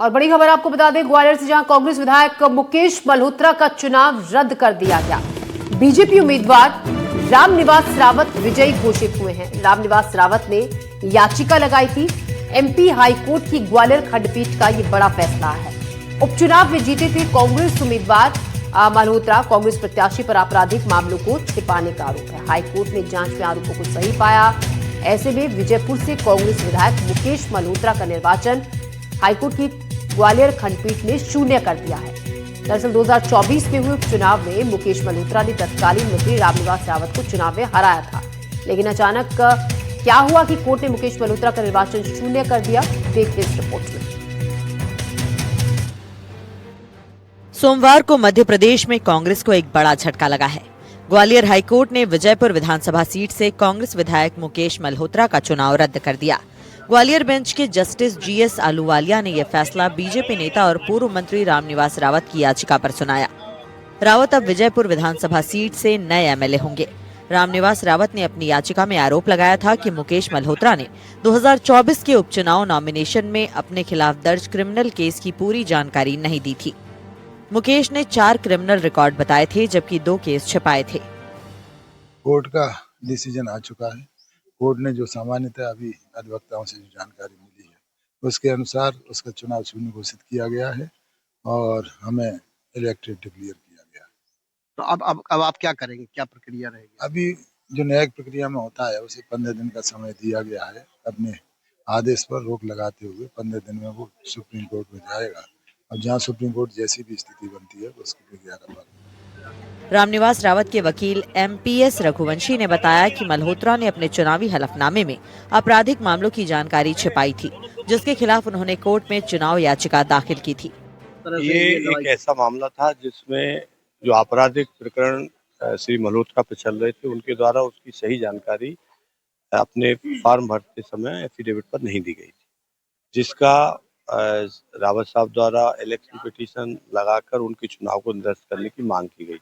और बड़ी खबर आपको बता दें ग्वालियर से, जहां कांग्रेस विधायक मुकेश मल्होत्रा का चुनाव रद्द कर दिया गया। बीजेपी उम्मीदवार रामनिवास रावत विजयी घोषित हुए हैं। रामनिवास रावत ने याचिका लगाई थी। एमपी हाईकोर्ट की ग्वालियर खंडपीठ का यह बड़ा फैसला है। उपचुनाव में जीते थे कांग्रेस उम्मीदवार मल्होत्रा। कांग्रेस प्रत्याशी पर आपराधिक मामलों को छिपाने का आरोप है। हाईकोर्ट ने जांच में आरोपों को सही पाया। ऐसे में विजयपुर से कांग्रेस विधायक मुकेश मल्होत्रा का निर्वाचन हाईकोर्ट की ग्वालियर खंडपीठ ने शून्य कर दिया है। दरअसल 2024 में हुए उपचुनाव में मुकेश मल्होत्रा ने तत्कालीन मंत्री रामनिवास रावत को चुनाव में हराया था, लेकिन अचानक क्या हुआ कि कोर्ट ने मुकेश मल्होत्रा का निर्वाचन शून्य कर दिया, देखिए इस रिपोर्ट में। सोमवार को मध्य प्रदेश में कांग्रेस को एक बड़ा झटका लगा है। ग्वालियर हाईकोर्ट ने विजयपुर विधानसभा सीट से कांग्रेस विधायक मुकेश मल्होत्रा का चुनाव रद्द कर दिया। ग्वालियर बेंच के जस्टिस जीएस आलूवालिया ने यह फैसला बीजेपी नेता और पूर्व मंत्री रामनिवास रावत की याचिका पर सुनाया। रावत अब विजयपुर विधानसभा सीट से नए एमएलए होंगे। रामनिवास रावत ने अपनी याचिका में आरोप लगाया था कि मुकेश मल्होत्रा ने 2024 के उपचुनाव नॉमिनेशन में अपने खिलाफ दर्ज क्रिमिनल केस की पूरी जानकारी नहीं दी थी। मुकेश ने 4 क्रिमिनल रिकॉर्ड बताए थे, जबकि 2 केस छिपाए थे। कोर्ट का डिसीजन आ चुका है। कोर्ट ने जो सामान्यतः अभी अधिवक्ताओं से जो जानकारी मिली है उसके अनुसार उसका चुनाव शून्य घोषित किया गया है और हमें इलेक्टेड डिक्लेयर किया गया है। तो अब आप क्या करेंगे, क्या प्रक्रिया रहेगी? अभी जो न्यायिक प्रक्रिया में होता है उसे 15 दिन का समय दिया गया है। अपने आदेश पर रोक लगाते हुए 15 दिन में वो सुप्रीम कोर्ट में जाएगा और जहाँ सुप्रीम कोर्ट जैसी भी स्थिति बनती है उसकी प्रक्रिया का पालन। रामनिवास रावत के वकील एमपीएस रघुवंशी ने बताया कि मल्होत्रा ने अपने चुनावी हलफनामे में आपराधिक मामलों की जानकारी छिपाई थी, जिसके खिलाफ उन्होंने कोर्ट में चुनाव याचिका दाखिल की थी। ये एक ऐसा मामला था जिसमें जो आपराधिक प्रकरण श्री मल्होत्रा पे चल रहे थे, उनके द्वारा उसकी सही जानकारी अपने फॉर्म भरते समय एफिडेविट पर नहीं दी गई थी, जिसका रावत साहब द्वारा इलेक्शन पिटीशन लगाकर उनके चुनाव को निरस्त करने की मांग की गई।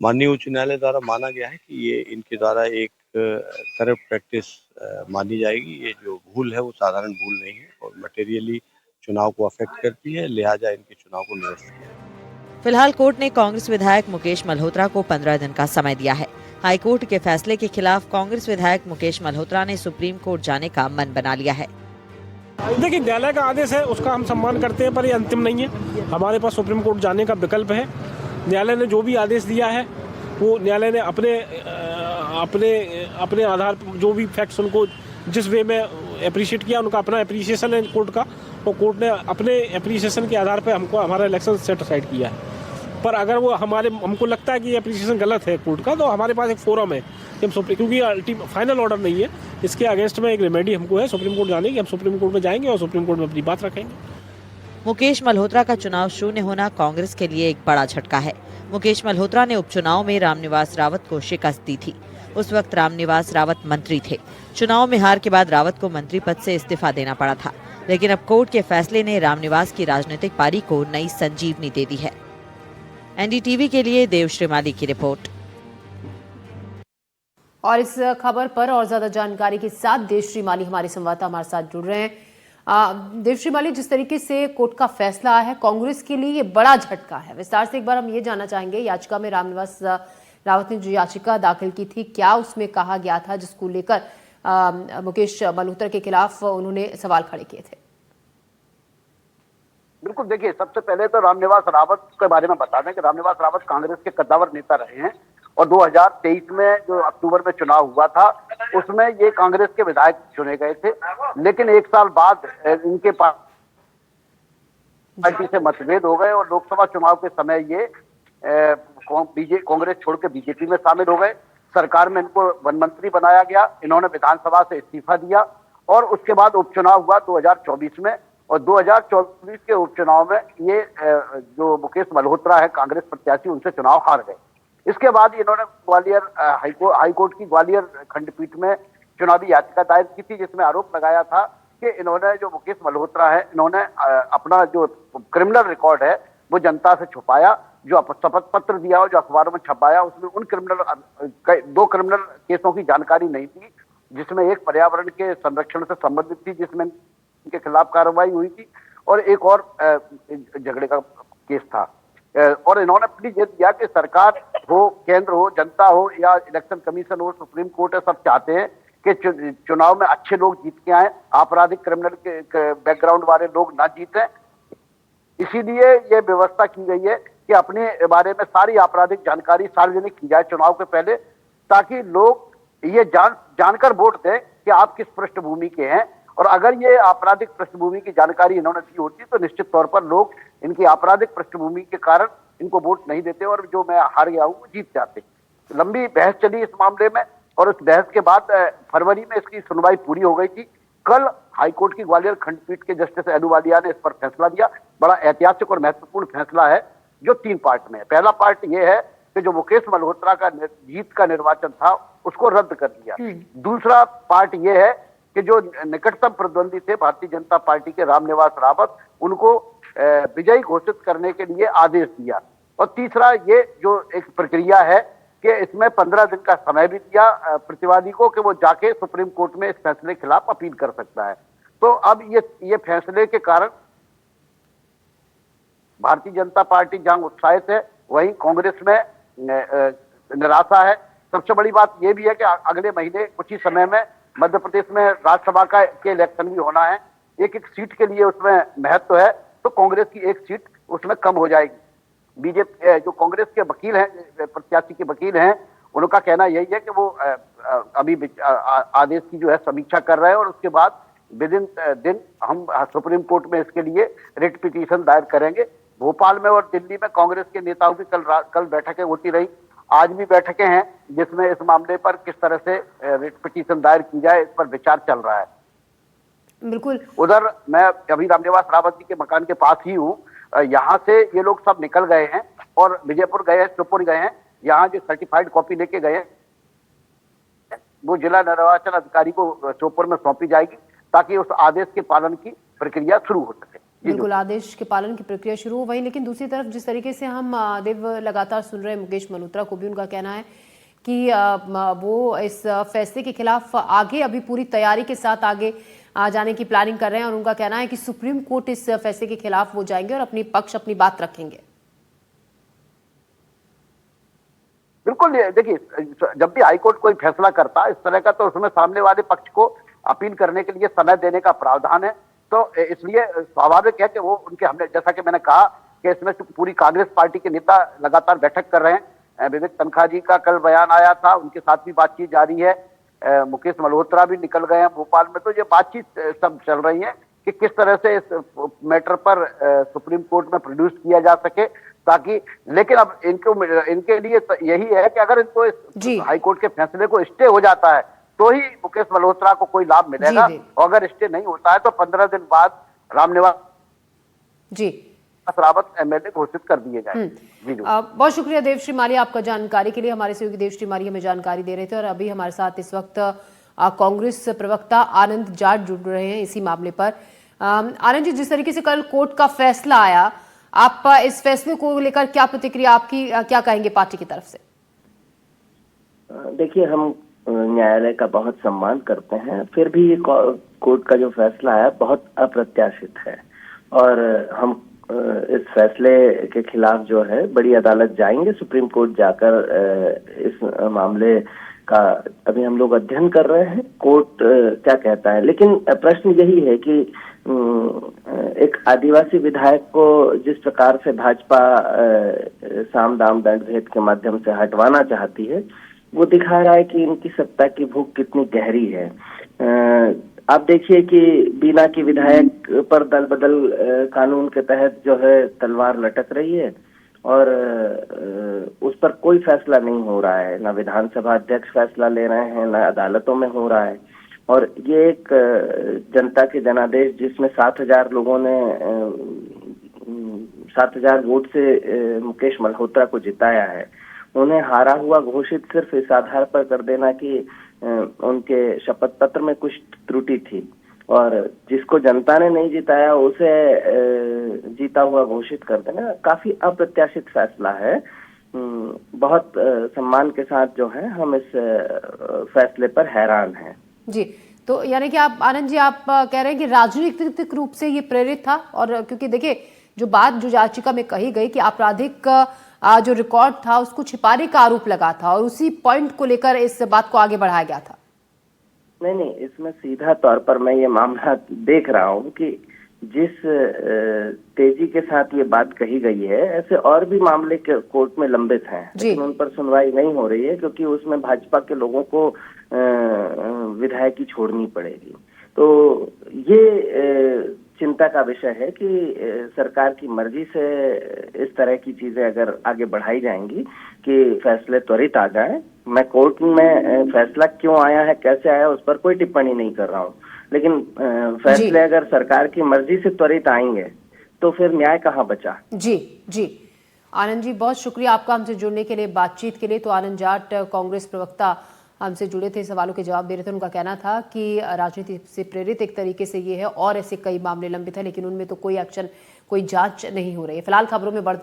माननीय उच्च न्यायालय द्वारा माना गया है कि ये इनके द्वारा एक करप्ट प्रैक्टिस मानी जाएगी। ये जो भूल है वो साधारण भूल नहीं है और मटेरियली चुनाव को अफेक्ट करती है, लिहाजा इनके चुनाव को निरस्त किया। फिलहाल कोर्ट ने कांग्रेस विधायक मुकेश मल्होत्रा को 15 दिन का समय दिया है। हाईकोर्ट के फैसले के खिलाफ कांग्रेस विधायक मुकेश मल्होत्रा ने सुप्रीम कोर्ट जाने का मन बना लिया है। देखिए, न्यायालय का आदेश है, उसका हम सम्मान करते हैं, पर ये अंतिम नहीं है। हमारे पास सुप्रीम कोर्ट जाने का विकल्प है। न्यायालय ने जो भी आदेश दिया है वो न्यायालय ने अपने आधार पर जो भी फैक्ट्स उनको जिस वे में अप्रिशिएट किया, उनका अपना अप्रिसिएशन है कोर्ट का, तो कोर्ट ने अपने अप्रिसिएशन के आधार पर हमको हमारा इलेक्शन सेट असाइड किया है। पर अगर वो हमको लगता है कि अप्रिसिएशन गलत है कोर्ट का, तो हमारे पास एक फोरम है कि हम क्योंकि फाइनल ऑर्डर नहीं है, इसके अगेंस्ट में एक रेमेडी हमको है सुप्रीम कोर्ट जाने की। हम सुप्रीम कोर्ट में जाएंगे और सुप्रीम कोर्ट में अपनी बात रखेंगे। मुकेश मल्होत्रा का चुनाव शून्य होना कांग्रेस के लिए एक बड़ा झटका है। मुकेश मल्होत्रा ने उपचुनाव में रामनिवास रावत को शिकस्त दी थी। उस वक्त रामनिवास रावत मंत्री थे। चुनाव में हार के बाद रावत को मंत्री पद से इस्तीफा देना पड़ा था, लेकिन अब कोर्ट के फैसले ने रामनिवास की राजनीतिक पारी को नई संजीवनी दे दी है। एनडीटीवी के लिए देव श्रीमाली की रिपोर्ट। और इस खबर पर और ज्यादा जानकारी के साथ देवश्री माली हमारे संवाददाता हमारे साथ जुड़ रहे हैं। देवश्री माली, जिस तरीके से कोर्ट का फैसला है कांग्रेस के लिए ये बड़ा झटका है, विस्तार से एक बार हम ये जानना चाहेंगे। याचिका में रामनिवास रावत ने जो याचिका दाखिल की थी, क्या उसमें कहा गया था जिसको लेकर मुकेश मल्होत्रा के खिलाफ उन्होंने सवाल खड़े किए थे? बिल्कुल, देखिए, सबसे पहले तो रामनिवास रावत के बारे में बता दें कि रामनिवास रावत कांग्रेस के कद्दावर नेता रहे हैं और 2023 में जो अक्टूबर में चुनाव हुआ था उसमें ये कांग्रेस के विधायक चुने गए थे, लेकिन 1 साल बाद इनके पार्टी से मतभेद हो गए और लोकसभा चुनाव के समय ये कांग्रेस छोड़ के बीजेपी में शामिल हो गए। सरकार में इनको वन मंत्री बनाया गया, इन्होंने विधानसभा से इस्तीफा दिया और उसके बाद उपचुनाव हुआ 2024 में। और 2024 के उपचुनाव में ये जो मुकेश मल्होत्रा है कांग्रेस प्रत्याशी, उनसे चुनाव हार गए। इसके बाद इन्होंने ग्वालियर हाईकोर्ट की ग्वालियर खंडपीठ में चुनावी याचिका दायर की थी, जिसमें आरोप लगाया था कि इन्होंने जो मुकेश मल्होत्रा है, इन्होंने अपना जो क्रिमिनल रिकॉर्ड है वो जनता से छुपाया, जो शपथ पत्र दिया और जो अखबारों में छपाया उसमें उन 2 क्रिमिनल केसों की जानकारी नहीं थी, जिसमें एक पर्यावरण के संरक्षण से संबंधित थी, जिसमें इनके खिलाफ कार्रवाई हुई थी, और एक और झगड़े का केस था। और इन्होंने प्लीज ये दिया कि सरकार हो, केंद्र हो, जनता हो या इलेक्शन कमीशन हो, सुप्रीम कोर्ट है, सब चाहते हैं कि चुनाव में अच्छे लोग जीत के आए, आपराधिक क्रिमिनल के बैकग्राउंड वाले लोग ना जीते। इसीलिए ये व्यवस्था की गई है कि अपने बारे में सारी आपराधिक जानकारी सार्वजनिक की जाए चुनाव के पहले, ताकि लोग ये जानकर वोट दें कि आप किस पृष्ठभूमि के हैं। और अगर ये आपराधिक पृष्ठभूमि की जानकारी इन्होंने दी होती तो निश्चित तौर पर लोग इनकी आपराधिक पृष्ठभूमि के कारण इनको वोट नहीं देते और जो मैं हार गया हूं वो जीत जाते। लंबी बहस चली इस मामले में और उस बहस के बाद फरवरी में इसकी सुनवाई पूरी हो गई थी। कल हाईकोर्ट की ग्वालियर खंडपीठ के जस्टिस अहलूवालिया ने इस पर फैसला दिया। बड़ा ऐतिहासिक और महत्वपूर्ण फैसला है जो 3 पार्ट में है। पहला पार्ट यह है कि जो मुकेश मल्होत्रा का जीत का निर्वाचन था उसको रद्द कर दिया। दूसरा पार्ट यह है कि जो निकटतम प्रतिद्वंदी थे भारतीय जनता पार्टी के रामनिवास रावत, उनको विजयी घोषित करने के लिए आदेश दिया। और तीसरा ये जो एक प्रक्रिया है कि इसमें 15 दिन का समय भी दिया प्रतिवादी को कि वो जाके सुप्रीम कोर्ट में इस फैसले के खिलाफ अपील कर सकता है। तो अब ये फैसले के कारण भारतीय जनता पार्टी जहां उत्साहित है वहीं कांग्रेस में निराशा है। सबसे बड़ी बात यह भी है कि अगले महीने कुछ ही समय में मध्य प्रदेश में राज्यसभा के इलेक्शन भी होना है। एक सीट के लिए उसमें महत्व है, तो कांग्रेस की एक सीट उसमें कम हो जाएगी। बीजेपी जो कांग्रेस के वकील हैं, प्रत्याशी के वकील हैं, उनका कहना यही है कि वो अभी आदेश की जो है समीक्षा कर रहे हैं और उसके बाद विदिन दिन हम सुप्रीम कोर्ट में इसके लिए रिट पिटीशन दायर करेंगे। भोपाल में और दिल्ली में कांग्रेस के नेताओं की कल बैठकें होती रही, आज भी बैठकें हैं जिसमें इस मामले पर किस तरह से रिट पिटीशन दायर की जाए इस पर विचार चल रहा है। बिल्कुल। उधर मैं अभी रामनिवास रावत जी के मकान के पास ही हूँ। यहाँ से ये लोग सब निकल गए हैं और विजयपुर गए हैं, श्योपुर गए हैं। यहाँ जो सर्टिफाइड कॉपी लेके गए हैं वो जिला निर्वाचन अधिकारी को श्योपुर में सौंपी जाएगी ताकि उस आदेश के पालन की प्रक्रिया शुरू हो सके। बिल्कुल, आदेश के पालन की प्रक्रिया शुरू हो। वहीं लेकिन दूसरी तरफ जिस तरीके से हम देव लगातार सुन रहे हैं मुकेश मल्होत्रा को भी उनका कहना है कि वो इस फैसले के खिलाफ आगे अभी पूरी तैयारी के साथ आगे जाने की प्लानिंग कर रहे हैं और उनका कहना है कि सुप्रीम कोर्ट इस फैसले के खिलाफ वो जाएंगे और अपनी बात रखेंगे। बिल्कुल, देखिए जब भी हाईकोर्ट कोई फैसला करता है इस तरह का तो उसमें सामने वाले पक्ष को अपील करने के लिए समय देने का प्रावधान है। तो इसलिए स्वाभाविक है कि वो उनके हमने जैसा कि मैंने कहा कि इसमें पूरी कांग्रेस पार्टी के नेता लगातार बैठक कर रहे हैं। विवेक तनखा जी का कल बयान आया था, उनके साथ भी बातचीत जारी है। मुकेश मल्होत्रा भी निकल गए हैं भोपाल में। तो ये बातचीत सब चल रही है कि किस तरह से इस मैटर पर सुप्रीम कोर्ट में प्रोड्यूस किया जा सके ताकि, लेकिन अब इनके लिए यही है कि अगर इनको इस हाईकोर्ट के फैसले को स्टे हो जाता है तो ही मुकेश मल्होत्रा को कोई लाभ मिलेगा और अगर स्टे नहीं होता है तो 15 दिन बाद रामनिवास रावत एमएलए घोषित कर दिए जाएंगे। बहुत शुक्रिया देवश्री मालिया आपका जानकारी के लिए। हमारे सहयोगी देवश्री मालिया हमें जानकारी दे रहे थे और अभी हमारे साथ इस वक्त कांग्रेस प्रवक्ता आनंद जाट जुड़ रहे हैं इसी मामले पर। आनंद जी, जिस तरीके से कल कोर्ट का फैसला आया, आप इस फैसले को लेकर क्या प्रतिक्रिया आपकी, क्या कहेंगे पार्टी की तरफ से? देखिए, हम न्यायालय का बहुत सम्मान करते हैं, फिर भी ये कोर्ट का जो फैसला है बहुत अप्रत्याशित है और हम इस फैसले के खिलाफ जो है बड़ी अदालत जाएंगे। सुप्रीम कोर्ट जाकर इस मामले का अभी हम लोग अध्ययन कर रहे हैं, कोर्ट क्या कहता है। लेकिन प्रश्न यही है कि एक आदिवासी विधायक को जिस प्रकार से भाजपा साम दाम दंड भेद के माध्यम से हटवाना चाहती है, वो दिखा रहा है कि इनकी सत्ता की भूख कितनी गहरी है। आप देखिए कि बीना की विधायक पर दल बदल कानून के तहत जो है तलवार लटक रही है और उस पर कोई फैसला नहीं हो रहा है, ना विधानसभा अध्यक्ष फैसला ले रहे हैं, ना अदालतों में हो रहा है। और ये एक जनता के जनादेश जिसमें 7,000 लोगों ने 7,000 वोट से मुकेश मल्होत्रा को जिताया है, उन्हें हारा हुआ घोषित सिर्फ इस आधार पर कर देना कि उनके शपथ पत्र में कुछ त्रुटि थी और जिसको जनता ने नहीं जिताया उसे जीता हुआ घोषित कर देना काफी अप्रत्याशित फैसला है। बहुत सम्मान के साथ जो है हम इस फैसले पर हैरान हैं। जी, तो यानी कि आप आनंद जी आप कह रहे हैं कि राजनीतिक रूप से ये प्रेरित था, और क्योंकि देखिए जो बात जो याचिका में कही गई कि आपराधिक जो रिकॉर्ड था उसको छिपाने का आरोप लगा था और उसी पॉइंट को लेकर इस बात को आगे बढ़ाया गया था। नहीं, इसमें सीधा तौर पर मैं ये मामला देख रहा हूँ कि जिस तेजी के साथ ये बात कही गई है, ऐसे और भी मामले के कोर्ट में लंबित हैं, लेकिन उन पर सुनवाई नहीं हो रही है क्योंकि उसमें भाजपा के लोगों को विधायकी छोड़नी पड़ेगी। तो ये चिंता का विषय है कि सरकार की मर्जी से इस तरह की चीजें अगर आगे बढ़ाई जाएंगी कि फैसले त्वरित आ जाए। मैं कोर्ट में फैसला क्यों आया है, कैसे आया, उस पर कोई टिप्पणी नहीं कर रहा हूँ, लेकिन फैसले अगर सरकार की मर्जी से त्वरित आएंगे तो फिर न्याय कहाँ बचा। जी आनंद जी, बहुत शुक्रिया आपका हमसे जुड़ने के लिए, बातचीत के लिए। तो आनंद जाट कांग्रेस प्रवक्ता हमसे जुड़े थे, सवालों के जवाब दे रहे थे। उनका कहना था कि राजनीति से प्रेरित एक तरीके से ये है और ऐसे कई मामले लंबित हैं, लेकिन उनमें तो कोई एक्शन, कोई जांच नहीं हो रही है। फिलहाल खबरों में बढ़